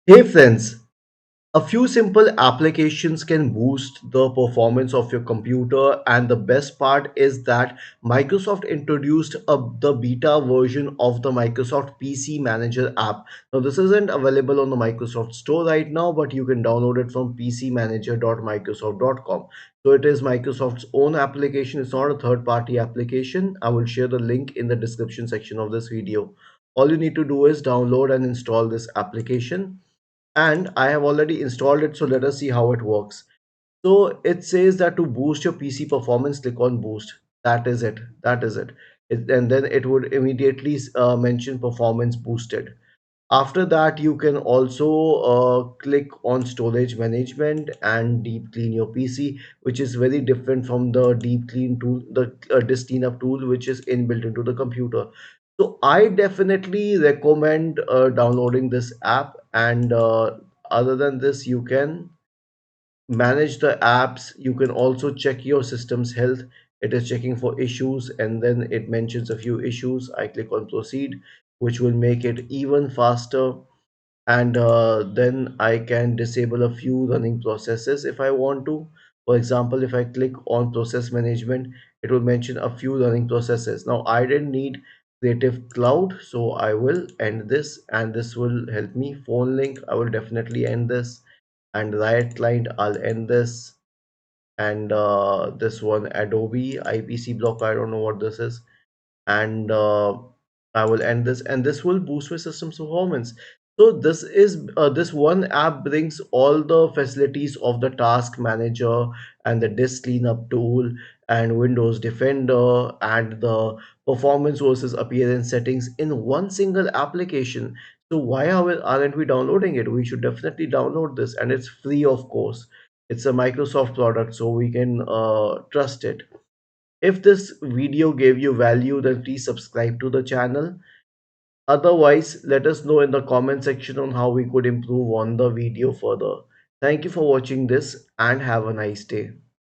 Hey friends, a few simple applications can boost the performance of your computer, and the best part is that Microsoft introduced the beta version of the Microsoft PC Manager app. Now, this isn't available on the Microsoft Store right now, but you can download it from pcmanager.microsoft.com. So, it is Microsoft's own application, it's not a third party application. I will share the link in the description section of this video. All you need to do is download and install this application, and I have already installed it. So let us see how it works. So it says that to boost your PC performance, click on boost. That is it. That is it. And then it would immediately mention performance boosted. After that, you can also click on storage management and deep clean your PC, which is very different from the deep clean tool, the disk cleanup tool, which is inbuilt into the computer. So I definitely recommend downloading this app. And other than this, you can manage the apps. You can also check your system's health. It is checking for issues, and then it mentions a few issues. I click on proceed, which will make it even faster. And then I can disable a few running processes if I want to. For example, if I click on process management, it will mention a few running processes. Now I didn't need Creative Cloud, so I will end this, and this will help me. Phone link, I will definitely end this. And Riot client, I'll end this. And this one, Adobe IPC block, I don't know what this is. And I will end this, and this will boost my system's performance. So this one app brings all the facilities of the task manager and the disk cleanup tool and Windows Defender and the performance versus appearance settings in one single application. So why aren't we downloading it? We should definitely download this, and it's free, of course. It's a Microsoft product, so we can trust it. If this video gave you value, then please subscribe to the channel. Otherwise, let us know in the comment section on how we could improve on the video further. Thank you for watching this and have a nice day.